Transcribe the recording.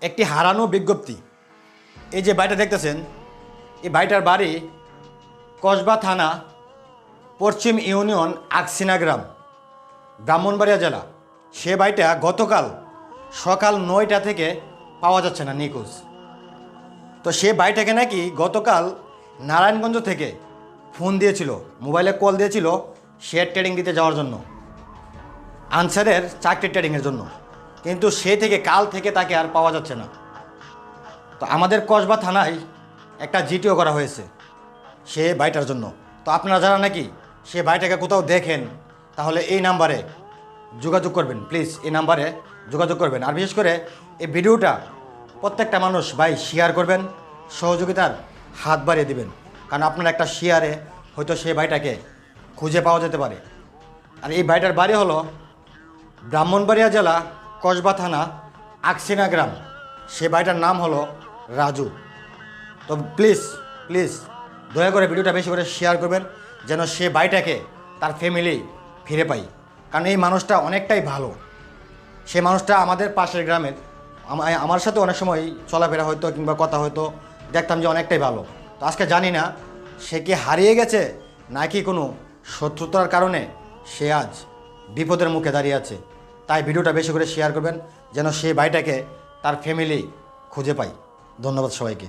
একটি হারানো বিজ্ঞপ্তি। এই যে বাড়িটা দেখতেছেন, এই বাড়িটার বাড়ি কসবা থানা, পশ্চিম ইউনিয়ন, আকসিনা গ্রাম, ব্রাহ্মণবাড়িয়া জেলা। সে বাড়িটা গতকাল সকাল 9টা থেকে পাওয়া যাচ্ছে না, নিখোঁজ। তো সে বাড়িটাকে নাকি গতকাল নারায়ণগঞ্জ থেকে ফোন দিয়েছিল, মোবাইলে কল দিয়েছিল শেয়ার ট্রেডিং দিতে যাওয়ার জন্য, আনসারের চাকরি ট্রেডিংয়ের জন্য। কিন্তু সে থেকে কাল থেকে তাকে আর পাওয়া যাচ্ছে না। তো আমাদের কসবা থানায় একটা জিটিও করা হয়েছে সে বাড়িটার জন্য। তো আপনারা যারা নাকি সে বাড়িটাকে কোথাও দেখেন, তাহলে এই নাম্বারে যোগাযোগ করবেন, প্লিজ এই নাম্বারে যোগাযোগ করবেন। আর বিশেষ করে এই ভিডিওটা প্রত্যেকটা মানুষ ভাই শেয়ার করবেন, সহযোগিতার হাত বাড়িয়ে দিবেন, কারণ আপনার একটা শেয়ারে হয়তো সেই বাড়িটাকে খুঁজে পাওয়া যেতে পারে। আর এই বাড়িটার বাড়ি হলো ব্রাহ্মণবাড়িয়া জেলা, কসবা থানা, আকসিনা গ্রাম। সে বাড়িটার নাম হলো রাজু। তো প্লিজ প্লিজ দয়া করে ভিডিওটা বেশি করে শেয়ার করবেন, যেন সে বাড়িটাকে তার ফ্যামিলি ফিরে পাই। কারণ এই মানুষটা অনেকটাই ভালো। সে মানুষটা আমাদের পাশের গ্রামের, আমার সাথে অনেক সময় চলাফেরা হতো কিংবা কথা হতো, দেখতাম যে অনেকটাই ভালো। তো আজকে জানি না সে কি হারিয়ে গেছে নাকি কোনো শত্রুতার কারণে সে আজ বিপদের মুখে দাঁড়িয়ে আছে। তাই ভিডিওটা বেশি করে শেয়ার করবেন, যেন সে ভাইটাকে তার ফ্যামিলি খুঁজে পাই। ধন্যবাদ সবাইকে।